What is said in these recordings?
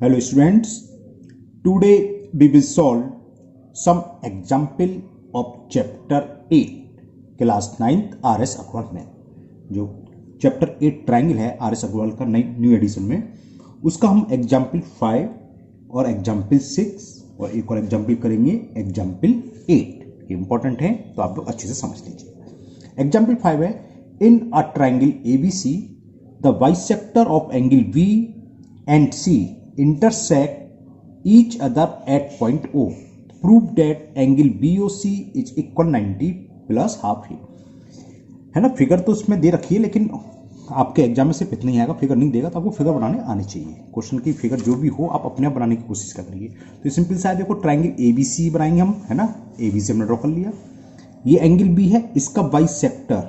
Hello students, today we will solve some example of chapter 8 class 9th RS Agarwal में। जो chapter 8 triangle है RS Agarwal का new addition में, उसका हम एग्जाम्पल 5 और एग्जाम्पल 6 और एक और एग्जाम्पल करेंगे एग्जाम्पल 8। इंपॉर्टेंट है तो आप लोग अच्छे से समझ लीजिए। एग्जाम्पल 5 है, in a triangle ABC the bisector of angle V and C intersect each other at point O. Prove that angle BOC is equal 90 plus half A. है ना, फिगर तो उसमें दे रखी है लेकिन आपके एग्जाम में सिर्फ इतना ही आएगा, फिगर नहीं देगा तो आपको फिगर बनाने आनी चाहिए। क्वेश्चन की फिगर जो भी हो आप अपने आप बनाने की कोशिश करिए। तो सिंपल सा है, देखो ट्रायंगल ABC बनाएंगे हम, है ना, ABC हमने ड्रॉ कर लिया। ये एंगल B है, इसका बाइसेक्टर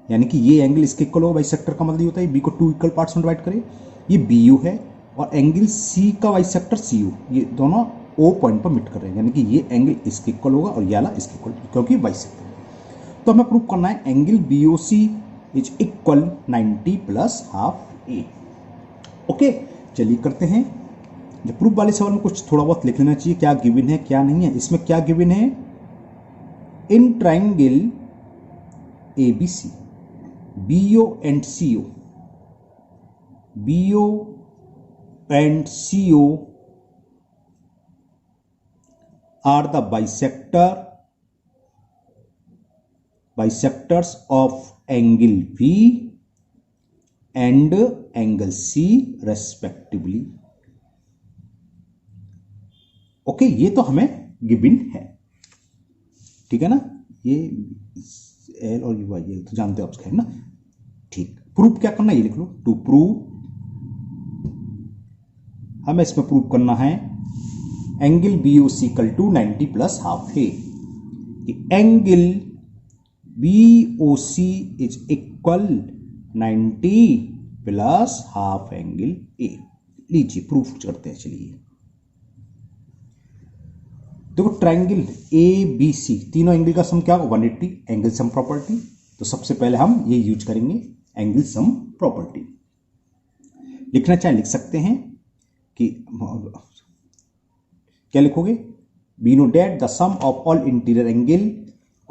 यानी कि ये एंगल इसके इक्वल होगा। बाइसेक्टर का मतलब होता है B को 2 इक्वल पार्ट्स में डिवाइड करें। ये BU है और एंगल C का बाइसेक्टर CU, ये दोनों O पॉइंट पर मिट कर रहे हैं, यानी कि ये एंगल इसके इक्वल होगा और ये वाला इसके इक्वल, क्योंकि बाइसेक्टर। तो हमें प्रूव करना है angle BOC is equal 90 plus half A। Okay, चलिए करते हैं। जो प्रूफ वाले सवाल में कुछ थोड़ा बहुत लिख लेना चाहिए, क्या गिवन है क्या नहीं है। इसमें क्या गिवन है, इन triangle ABC BO and CO are the bisectors of angle V and angle C respectively। Okay, ये तो हमें गिवन है, ठीक है ना। ये L और U ये तो जानते हो आप, है ना। ठीक, प्रूफ क्या करना है ये लिख लो। टू प्रूव, हमें इसमें प्रूव करना है angle BOC equal to 90 plus half A। Angle BOC is equal 90 plus half angle A। लीजिए प्रूफ करते हैं। चलिए देखो, ट्रायंगल ABC तीनों एंगल का सम क्या होगा, 180, एंगल सम प्रॉपर्टी। तो सबसे पहले हम ये यूज करेंगे एंगल सम प्रॉपर्टी। लिखना चाहे लिख सकते हैं कि क्या लिखोगे, we know that the sum of all interior angle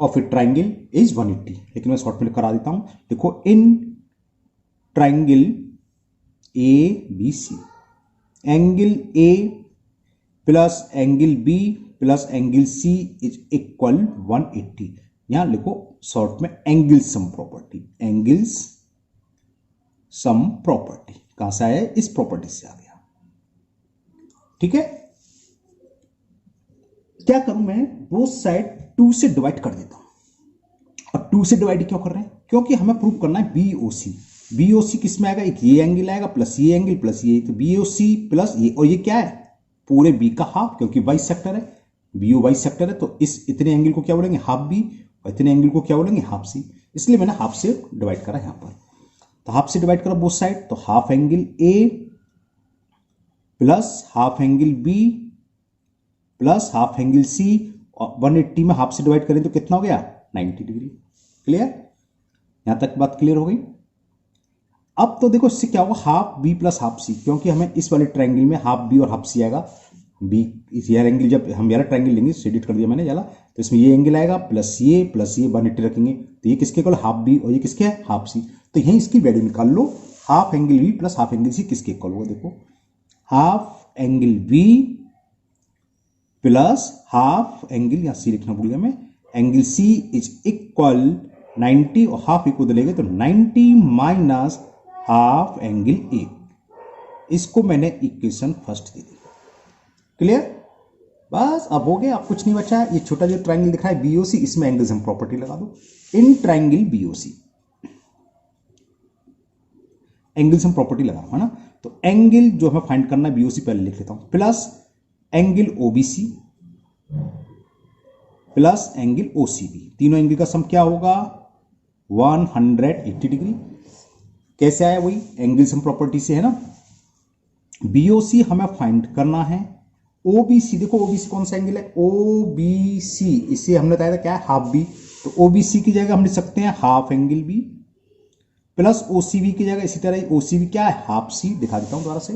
of a triangle is 180। लेकिन मैं शॉर्ट में करा देता हूं। देखो, in triangle ABC angle A plus angle B plus angle C is equal 180। यहां लिखो शॉर्ट में angle sum property. Angles sum property कहां से आया, इस प्रॉपर्टी से आ गया, ठीक है। क्या करूं मैं, बोथ साइड 2 से डिवाइड कर देता हूं। और 2 से डिवाइड क्यों कर रहे हैं, क्योंकि हमें प्रूव करना है BOC किस में आएगा, एक ये एंगल आएगा प्लस ये एंगल प्लस ये, तो BOC प्लस ये, और ये क्या है, पूरे B का हाफ, क्योंकि बाइसेक्टर है, BO बाइसेक्टर है। तो इस इतने एंगल को क्या बोलेंगे, हाफ B, और इतने एंगल को क्या बोलेंगे, हाफ C। इसलिए मैंने हाफ से डिवाइड करा यहां पर। तो हाफ से डिवाइड करा बोथ साइड, तो half angle A plus half angle B plus half angle C, और 180 में हाफ से डिवाइड करें तो कितना हो गया, 90 डिग्री। क्लियर, यहां तक बात क्लियर हो गई। अब तो देखो इससे क्या होगा, half B plus half C, क्योंकि हमें इस वाले ट्रायंगल में हाफ B और हाफ C आएगा। B इस यार एंगल, जब हम यार ट्रायंगल लेंगे, एडिट कर दिया मैंने जाला, तो इसमें ये एंगल आएगा प्लस ये 180 रखेंगे, तो ये किसके इक्वल, हाफ B, और ये किसके है, हाफ C। तो यहीं इसकी वैल्यू निकाल लो, half angle B plus half angle C किसके इक्वल होगा। देखो, half angle B plus half angle, यहां C लिखना भूल गया मैं, एंगल C इज इक्वल 90, और हाफ इक्वल लेंगे तो 90 माइनस हाफ एंगल A। इसको मैंने equation first they the. Clear, बस अब हो गया, अब कुछ नहीं बचा है। ये छोटा जो ट्रायंगल दिख रहा है BOC, इसमें एंगल सम प्रॉपर्टी लगा दो। In triangle BOC angle sum property लगा, है ना। तो एंगल जो हमें फाइंड करना है BOC, पहले लिख लेता हूं, plus angle OBC plus angle OCB, तीनों एंगल का सम क्या होगा, 180 डिग्री। कैसे आया, वही एंगल सम प्रॉपर्टी से, है ना। BOC हमें फाइंड करना है। OBC, देखो OBC कौन सा एंगल है, OBC, इसे हमने बताया था क्या है, हाफ B। तो OBC की जगह हम लिख सकते हैं half angle B plus OCB की जगह इसी तरह OCB क्या है, हाफ C। दिखा देता हूं दोबारा से,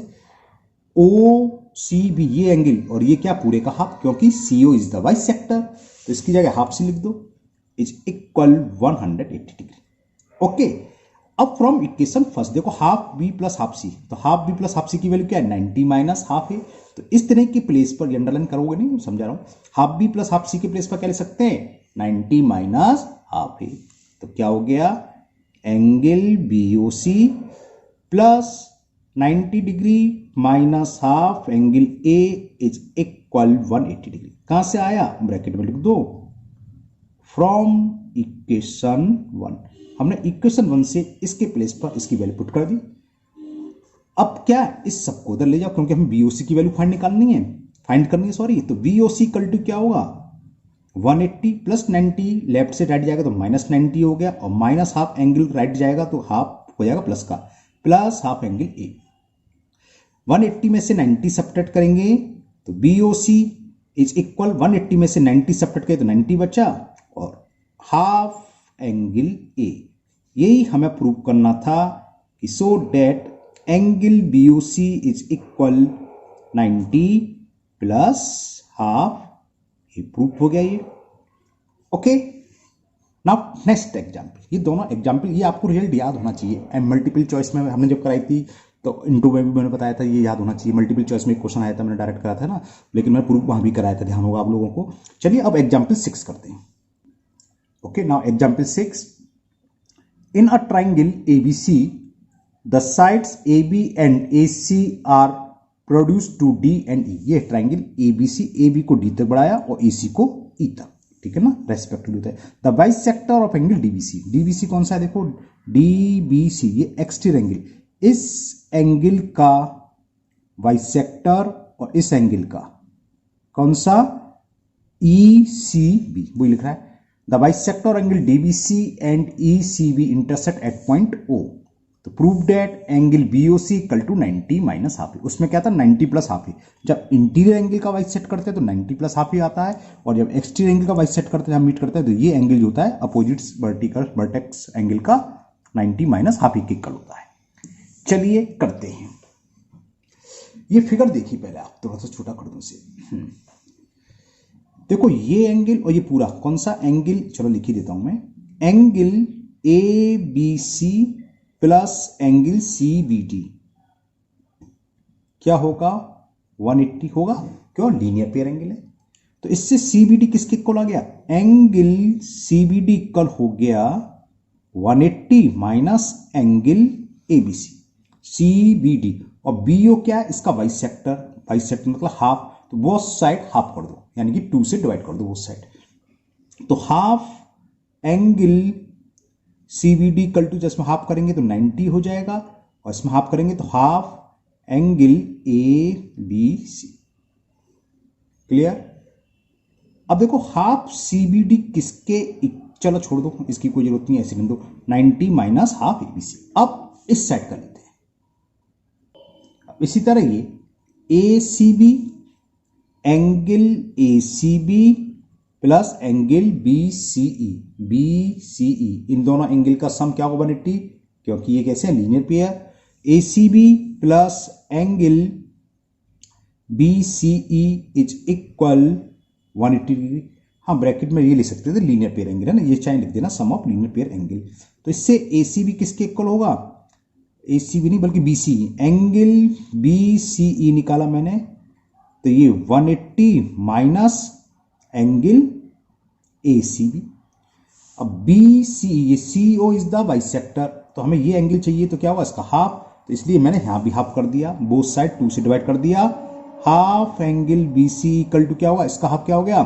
OCB सी बी, ये एंगल और ये क्या पूरे का हाफ, क्योंकि सीओ इज द बाइसेक्टर, तो इसकी जगह हाफ सी लिख दो, इज इक्वल 180 डिग्री। ओके, अब फ्रॉम इक्वेशन फर्स्ट देखो half B plus half C, तो half B plus half C की वैल्यू क्या है 90 माइनस हाफ है, तो इस तरह की प्लेस पर अंडरलाइन करोगे नहीं, समझा रहा हूं, half B plus half C के प्लेस पर क्या लिख सकते हैं 90 माइनस हाफ है, तो क्या हो गया angle BOC plus 90 degree minus half angle A is equal 180 degree. कहां से आया, ब्रैकेट में लिख दो फ्रॉम इक्वेशन 1, हमने इक्वेशन 1 से इसके प्लेस पर इसकी वैल्यू पुट कर दी। अब क्या इस सबको उधर ले जाओ, क्योंकि हमें बीओसी की वैल्यू फाइंड करनी है सॉरी, तो बीओसी इक्वल टू क्या होगा 180 प्लस 90, लेफ्ट से राइट जाएगा तो माइनस 90 हो गया, और माइनस हाफ एंगल राइट जाएगा तो हाफ हो जाएगा प्लस का, प्लस हाफ एंगल ए। 180 में से 90 सब्ट्रैक्ट करेंगे तो बीओसी इज इक्वल 180 में से 90 सब्ट्रैक्ट करें तो 90 बचा, और हाफ एंगल ए। यही हमें प्रूव करना था कि so that angle BOC is equal 90 plus half, ये प्रूव हो गया ये। ओके, नाउ नेक्स्ट एग्जाम्पल, ये दोनों एग्जाम्पल ये आपको रिजल्ट याद होना चाहिए, एंड मल्टीपल चॉइस में हमने जब कराई थी तो इंटू में भी मैंने बताया था ये याद होना चाहिए, मल्टीपल चॉइस में एक क्वेश्चन आया था मैंने डायरेक्ट कराया था ना, लेकिन मैं प्रूफ वहां भी कराया था, ध्यान होगा आप लोगों को। चलिए अब एग्जाम्पल 6 करते हैं। Okay, now example 6, in a triangle A B C the sides AB and AC are produce to D and E। ये ट्राइंगल एबीसी, AB को D तक बढ़ाया और AC को E तक, ठीक है ना, रेस्पेक्टिवली होता है। The bisector of angle DBC, DBC कौन सा है देखो डीबीसी, ये एक्सटीरियर एंगल, इस एंगल का बाइसेक्टर और इस एंगल का कौन सा ECB, वही लिख रहा है। The bisector angle D B C and ECB intersect at point O, तो prove that angle BOC equal to 90 minus half है। उसमें क्या था 90 प्लस हाफ है, जब इंटीरियर एंगल का बाइसेक्ट करते हैं तो 90 प्लस हाफ ही आता है, और जब एक्सटीरियर एंगल का बाइसेक्ट करते हैं हम मीट करते हैं तो ये एंगल जो होता है अपोजिट वर्टिकल वर्टेक्स एंगल का 90 माइनस हाफ ही इक्वल होता है। चलिए करते हैं, ये फिगर देखिए पहले आप, थोड़ा सा छोटा कर दो इसे। देखो ये एंगल और ये पूरा कौन सा एंगल, चलो लिख ही देता हूं मैं, angle ABC plus angle CBD क्या होगा 180 होगा, क्यों लीनियर पेयर एंगल है। तो इससे CBD किसके इक्वल आ गया, एंगल CBD इक्वल हो गया 180 माइनस एंगल ABC, CBD, और BO क्या है इसका बाइसेक्टर, बाइसेक्टर मतलब हाफ, तो बोथ साइड हाफ कर दो, यानी कि 2 से डिवाइड कर दो बोथ साइड, तो half angle CBD equal to जिसमें हाफ करेंगे तो 90 हो जाएगा, और इसमें हाफ करेंगे तो हाफ एंगल ABC। क्लियर। अब देखो हाफ CBD किसके, चलो छोड़ दो इसकी कोई जरूरत नहीं है, ऐसे लिख दो 90 माइनस हाफ ABC। अब इस साइड का लेते हैं, अब इसी तरह ये ACB angle ACB plus angle BCE, इन दोनों एंगल का सम क्या होगा 180, क्योंकि ये कैसे है linear pair. ACB plus angle BCE is equal 180 degree. हाँ ब्रैकेट में ये लिख सकते थे लीनियर पेयर एंगल है ना, ये चाहे लिख देना सम ऑफ लीनियर पेयर एंगल। तो इससे ACB किसके इक्वल होगा, ACB नहीं बल्कि BCE, एंगल BCE निकाला मैंने, तो ये 180 माइनस एंगल ACB। अब BCE, ये CO इज द बाइसेक्टर, तो हमें ये एंगल चाहिए तो क्या होगा इसका हाफ, तो इसलिए मैंने यहां भी हाफ कर दिया, बोथ साइड 2 से डिवाइड कर दिया, half angle BC equal to क्या होगा, इसका हाफ क्या हो गया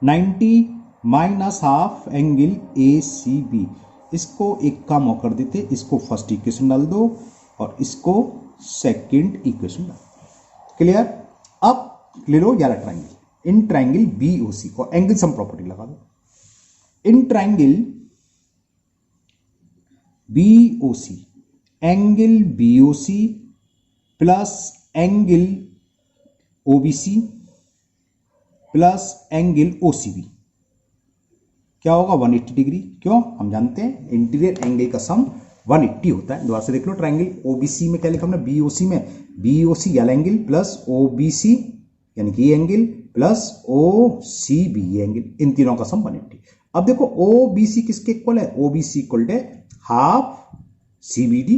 90 माइनस हाफ एंगल ACB। इसको एक काम और कर देते, इसको फर्स्ट इक्वेशन डाल दो और इसको सेकंड इक्वेशन डाल दो। क्लियर। अब ले लो यार ट्राइंगल, इन ट्राइंगल BOC को एंगल सम प्रॉपर्टी लगा दो। In triangle BOC angle BOC plus angle OBC plus angle OCB क्या होगा 180 डिग्री। क्यों, हम जानते हैं इंटीरियर एंगल का सम 180 होता है। दोबारा से देख लो, ट्राइंगल OBC में क्या लिखा हमने, BOC में B O C L angle plus O B C यानी कि ये angle plus O C B ये एंगल, इन तीनों का सम 180। अब देखो ओ बी सी किसके इक्वल है, O B C equal to half C B D.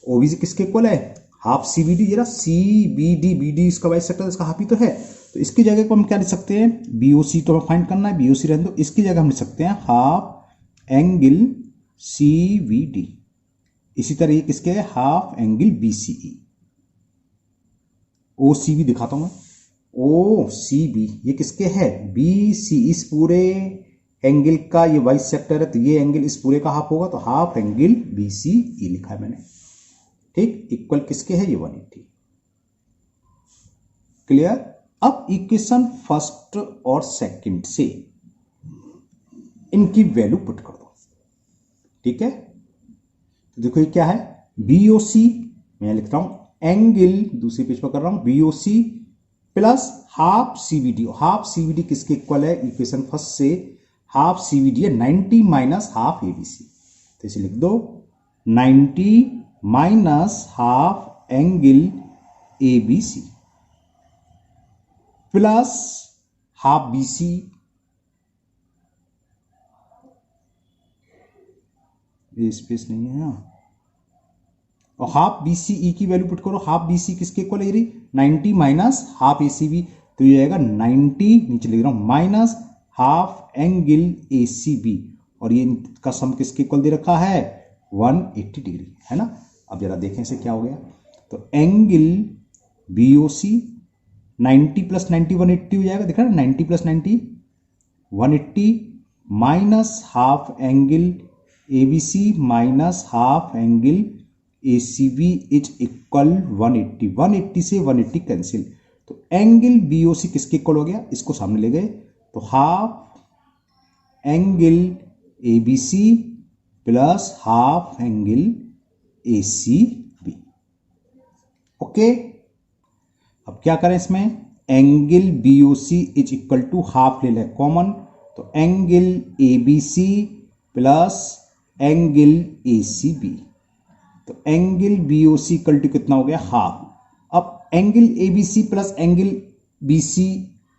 O B C किसके इक्वल है, हाफ सी बी डी। जरा सी बी डी इसका बाई सेक्टर इसका हाफ ही तो है, तो इसकी जगह को हम क्या लिख सकते हैं, बी ओ सी तो हमें फाइंड करना है, बी ओ सी रहने दो, इसकी जगह हम लिख सकते हैं half angle C B D. इसी तरह ये किसके है, half angle B C E. O C B दिखाता हूं मैं, ओ सी बी ये किसके है, बी सी, इस पूरे एंगल का ये वाई सेक्टर है, तो ये एंगल इस पूरे का हाफ होगा, तो हाफ एंगल बी सी ई लिखा है मैंने, ठीक। इक्वल किसके है, ये 180। क्लियर। अब इक्वेशन फर्स्ट और सेकंड से इनकी वैल्यू पुट कर दो, ठीक है। तो देखो ये क्या है, बी ओ सी, मैं लिखता हूं एंगल, दूसरे पेज पर कर रहा हूं, B O C plus half C B D. Half C B D किसके इक्वल है, इक्वेशन फर्स्ट से हाफ सीबीडी है 90 माइनस हाफ एबीसी, तो इसे लिख दो 90 minus half angle A B C plus half BC, ये स्पेस नहीं है, और हाफ बीसीई की वैल्यू पुट करो, हाफ बीसी किसके इक्वल है, 90 माइनस हाफ एसीबी, तो ये आएगा 90, नीचे लिख रहा हूं माइनस हाफ एंगल एसीबी, और ये इनका सम किसके इक्वल दे रखा है 180 डिग्री, है ना। अब जरा देखें इसे क्या हो गया, तो एंगल बीओसी 90 प्लस 90 180 हो जाएगा, दिख रहा है 90 plus 90 180 minus half angle ABC minus half angle ACB is equal 180, 180 से 180 कैंसिल, तो एंगल बीओसी किसके इक्वल हो गया, इसको सामने ले गए, तो half angle A B C plus half angle A C B. Okay, अब क्या करें इसमें, angle BOC is equal to half ले लें कॉमन, तो angle A B C plus angle A C B, तो एंगल बीओसी इक्वल टू कितना हो गया हाफ। अब angle A B C plus angle B C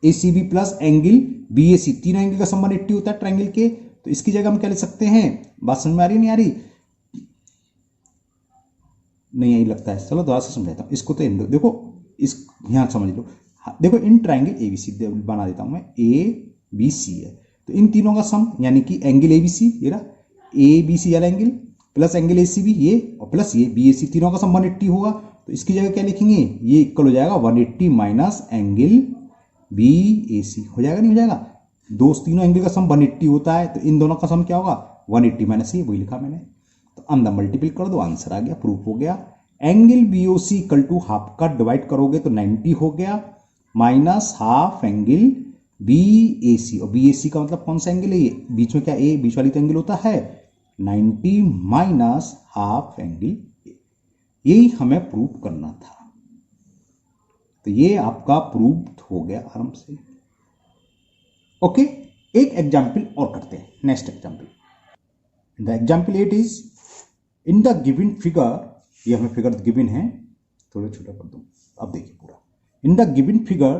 A C B plus angle B A C, तीनों एंगल का सम 180 होता है ट्रायंगल के, तो इसकी जगह हम क्या लिख सकते हैं, बात समझ में आ रही नहीं आ रही, नहीं यही लगता है, चलो दोबारा से समझाता हूं इसको, तो देखो इस यहां समझ लो, देखो इन ट्रायंगल एबीसी बना देता हूं मैं, ए बी सी है, तो इन तीनों का सम यानी कि एंगल एबीसी ये रहा, ए बी सी वाला एंगल प्लस एंगल एसीबी ये, और प्लस ये बीएसी, तीनों का सम 180 होगा, तो इसकी जगह क्या लिखेंगे, ये इक्वल हो जाएगा 180 माइनस एंगल बीएसी, हो जाएगा नहीं हो जाएगा, तीनों एंगल का सम 180 होता है, तो इन दोनों का सम क्या होगा 180 माइनस ये, वही लिखा मैंने, तो अंदर मल्टीपल कर दो, आंसर आ गया, प्रूफ हो गया। Angle BOC equal to half का डिवाइड करोगे तो 90 हो गया, माइनस हाफ एंगल बीएसी, और बीएसी का मतलब कौन सा एंगल है, ये बीच में क्या ए, बीच वाली तो एंगल होता है, 90 माइनस हाफ एंगल, यही हमें प्रूव करना था, तो ये आपका प्रूव हो गया आराम से। ओके, एक एग्जाम्पल और करते हैं, next example, the example 8 is in the given figure, ये हमें फिगर गिवन है, थोड़ा छोटा कर दूं, अब देखिए पूरा, in the given figure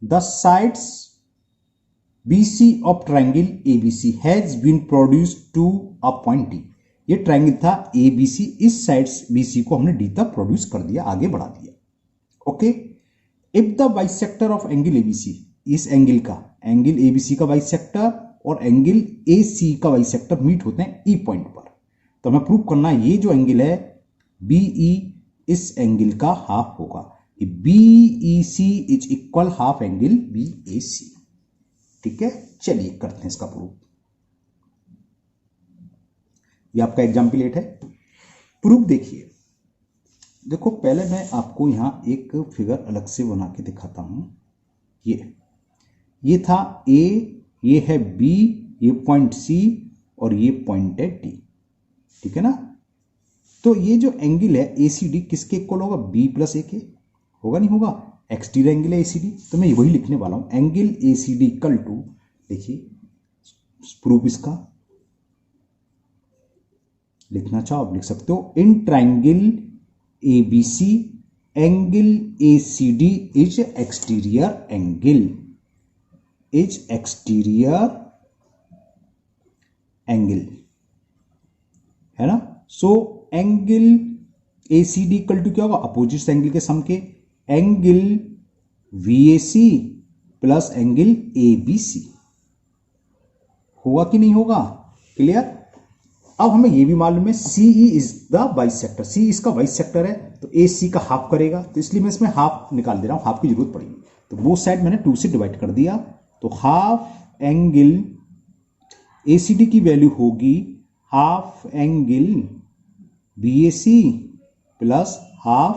the sides BC of triangle ABC has been produced to a point D। ये ट्रायंगल था ABC, इस साइड BC को हमने D तक प्रोड्यूस कर दिया, आगे बढ़ा दिया। Okay, if the bisector of angle ABC, इस एंगल का, एंगल ABC का बाइसेक्टर और एंगल AC का बाइसेक्टर मीट होते हैं E पॉइंट पर, तो हमें प्रूव करना है ये जो एंगल है BE इस एंगल का हाफ होगा, BEC is equal half angle BAC। ठीक है, चलिए करते हैं इसका प्रूफ। ये आपका एग्जाम्पल 8 है, प्रूफ देखिए। देखो पहले मैं आपको यहां एक फिगर अलग से बना के दिखाता हूं, ये था A, ये है B, ये पॉइंट C और ये पॉइंट है D, ठीक है ना। तो ये जो एंगल है ACD किसके इक्वल होगा, B प्लस A के, होगा नहीं होगा, एक्सटीरियर एंगल है ACD, तो मैं वही लिखने वाला हूं, एंगल ACD इक्वल टू, देखिए प्रूफ इसका लिखना चाहो आप लिख सकते हो, in triangle ABC, angle ACD is exterior angle, है ना। So angle ACD equal to क्या होगा, अपोजिट एंगल के सम के, angle VAC plus angle ABC होगा कि नहीं होगा, क्लियर। अब हमें यह भी मालूम है CE is the bisector, C इसका बाइसेक्टर है तो AC का हाफ करेगा, तो इसलिए मैं इसमें हाफ निकाल दे रहा हूं, हाफ की जरूरत पड़ेगी। तो वो साइड मैंने 2 से डिवाइड कर दिया, तो हाफ एंगल ACD की वैल्यू होगी half angle BAC plus half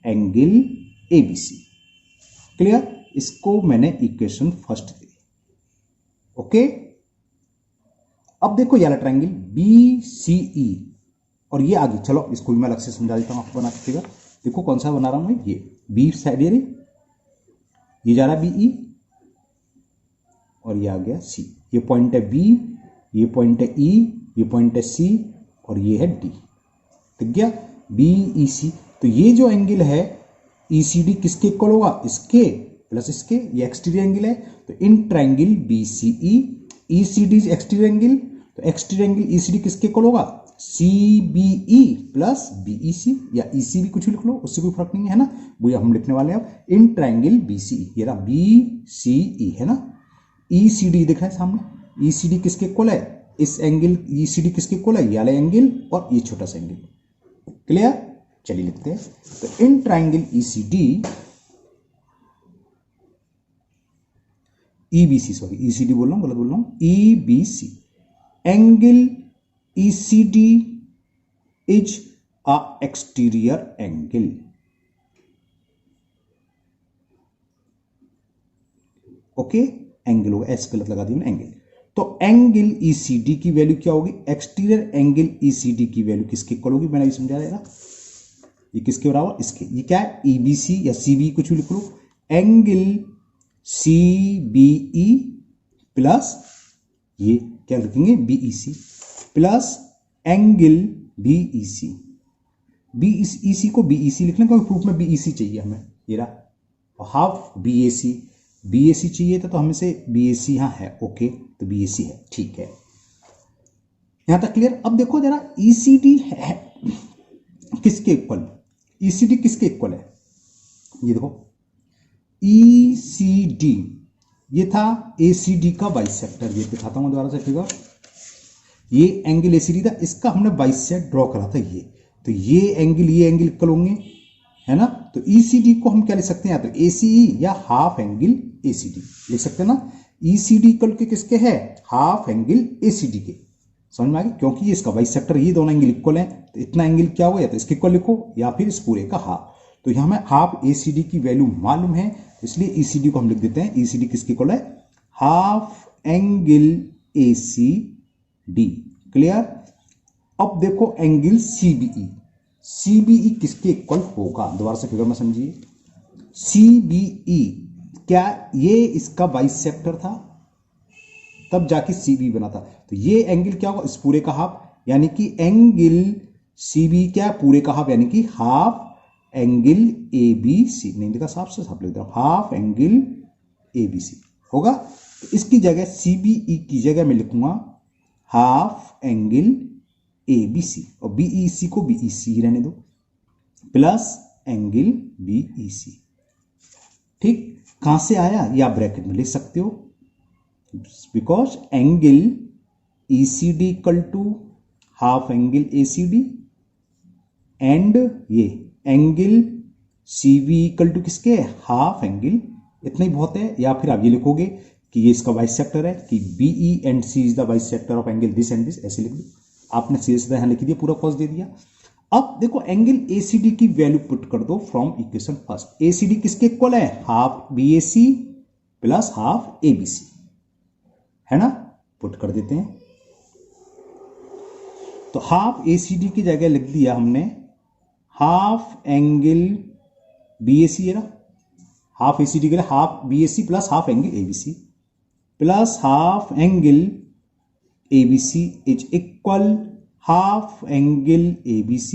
angle ABC, clear. इसको मैंने इक्वेशन फर्स्ट दी, ओके। अब देखो ये वाला ट्रायंगल BCE और ये आगे, चलो इसको भी मैं अलग से समझा देता हूं आपको बना के फिगर। देखो कौन सा बना रहा हूं मैं, ये बी साइड ये जा रहा है BE और ये आ गया C, ये पॉइंट है B, ये पॉइंट है E, ये पॉइंट है C और ये है D, ठीक गया BEC। तो ये जो एंगल है ECD किसके इक्वल होगा, इसके प्लस इसके, ये एक्सटीरियर एंगल है। तो in triangle BCE ECD exterior angle, तो एक्सटीरियर एंगल ECD किसके इक्वल होगा, CBE प्लस BEC, या EC भी कुछ भी लिख लो, उससे कोई फर्क नहीं है ना, वो हम लिखने वाले हैं अब। इन ट्रायंगल BCE, ये रहा BCE है ना, ECD दिख रहा है सामने, ECD किसके इक्वल है, इस एंगल ECD किसके इक्वल है, ये वाला एंगल और ये छोटा सा एंगल, क्लियर। चलिए लिखते हैं, तो in triangle EBC, sorry ECD बोल रहा हूं, गलत बोल रहा हूं, EBC angle ECD is a exterior angle, okay. Angle होगा, एस गलत लगा दी मैंने, एंगल। तो एंगल ECD की वैल्यू क्या होगी, एक्सटीरियर एंगल ECD की वैल्यू किसके इक्वल होगी, मैंने अभी समझा देगा, ये किसके बराबर, इसके। ये क्या है, EBC या CBE कुछ भी लिख लो, एंगल CBE प्लस ये क्या लिखेंगे BEC plus angle BEC, BEC को BEC लिख लें क्योंकि प्रूफ में BEC चाहिए हमें, ये रहा, और हाफ BAC चाहिए था, तो हमें से BAC यहां है, ओके, तो BAC है, ठीक है, यहां तक क्लियर। अब देखो जरा ECD है किसके इक्वल, ECD किसके इक्वल है, ये देखो ECD ये था ACD का बाइसेक्टर, ये दिखाता हूं दोबारा से फिगर, ये एंगल ACD था, इसका हमने बाइसेक्ट ड्रॉ करा था ये, तो ये एंगल इक्वल होंगे, है ना। तो ECD को हम क्या लिख सकते हैं, या तो ACE या हाफ एंगल ACD लिख सकते हैं ना। ECD इक्वल के किसके है, हाफ एंगल ACD के, समझ में आ गया, क्योंकि ये इसका बाइसेक्टर, ये दोनों एंगल इक्वल हैं, तो इतना एंगल क्या होगा, या तो इसके इक्वल लिखो या फिर इस पूरे का हाफ। तो यहां हमें हाफ ACD की वैल्यू मालूम है, इसलिए ECD को हम लिख देते हैं, ECD किसके इक्वल है, हाफ एंगल ACD, क्लियर। अब देखो एंगल CBE किसके इक्वल होगा, दोबारा से फिगर में समझिए, CBE क्या ये इसका बाइसेक्टर था, तब जाके CBE बना था, तो ये एंगल क्या होगा, इस पूरे का हाफ, यानी कि एंगल CBE क्या पूरे का हाफ, यानी कि हाफ एंगल ABC, नहीं लिखा साफ लिख दो, हाफ एंगल ABC होगा। तो इसकी जगह CBE की जगह मैं लिखूंगा हाफ एंगल ABC, और BEC को BEC रहने दो, प्लस एंगल BEC, ठीक। कहां से आया, या ब्रैकेट में लिख सकते हो, because angle ECD equal to half angle ACD and ये एंगल CBE इक्वल टू किसके, हाफ एंगल, इतना ही बहुत है। या फिर आप ये लिखोगे कि ये इसका बाइसेक्टर है, कि BE and C is the bisector of angle this and this, ऐसे लिख दो, आपने सीधे सीधा यहां लिख दिया, पूरा कॉस दे दिया। अब देखो एंगल ACD की वैल्यू पुट कर दो फ्रॉम इक्वेशन फर्स्ट, ACD किसके इक्वल है, half BAC plus half ABC, है ना, पुट कर देते हैं। तो हाफ ACD की जगह लिख दिया हमने हाफ एंगल BAC, है ना, हाफ ACD के लिए half BAC plus half angle ABC plus half angle ABC is equal half angle ABC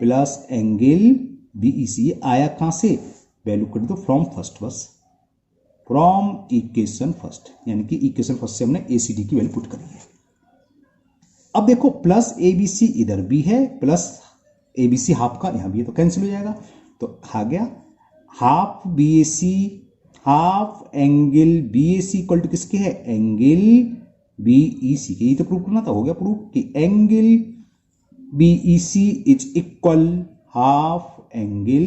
plus angle BEC. आया कहां से, वैल्यू कर दो फ्रॉम फर्स्ट बस, फ्रॉम इक्वेशन फर्स्ट, यानी कि इक्वेशन फर्स्ट से हमने एसीडी की वैल्यू पुट करी है। अब देखो प्लस एबीसी इधर भी है, प्लस एबीसी हाफ का यहां भी है, तो कैंसिल हो जाएगा। तो आ गया half BAC, half angle BAC equal to किसके है, एंगल बीईसी के। ये तो प्रूव करना था, हो गया प्रूव कि angle BEC is equal half angle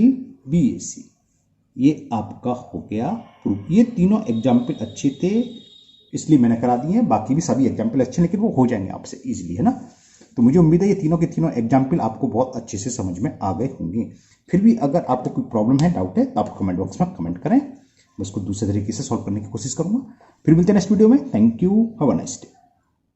BAC. ये आपका हो गया प्रूफ। ये तीनों एग्जाम्पल अच्छे थे इसलिए मैंने करा दिए हैं, बाकी भी सभी एग्जाम्पल अच्छे, लेकिन वो हो जाएंगे आपसे इजीली, है ना। तो मुझे उम्मीद है ये तीनों के तीनों एग्जाम्पल आपको बहुत अच्छे से समझ में आ गए होंगे। फिर भी अगर आपको कोई प्रॉब्लम है, डाउट है, तो आप कमेंट बॉक्स में कमेंट करें, मैं उसको दूसरे तरीके से सॉल्व करने की कोशिश करूंगा। फिर मिलते हैं नेक्स्ट वीडियो में। Thank you, have a nice day.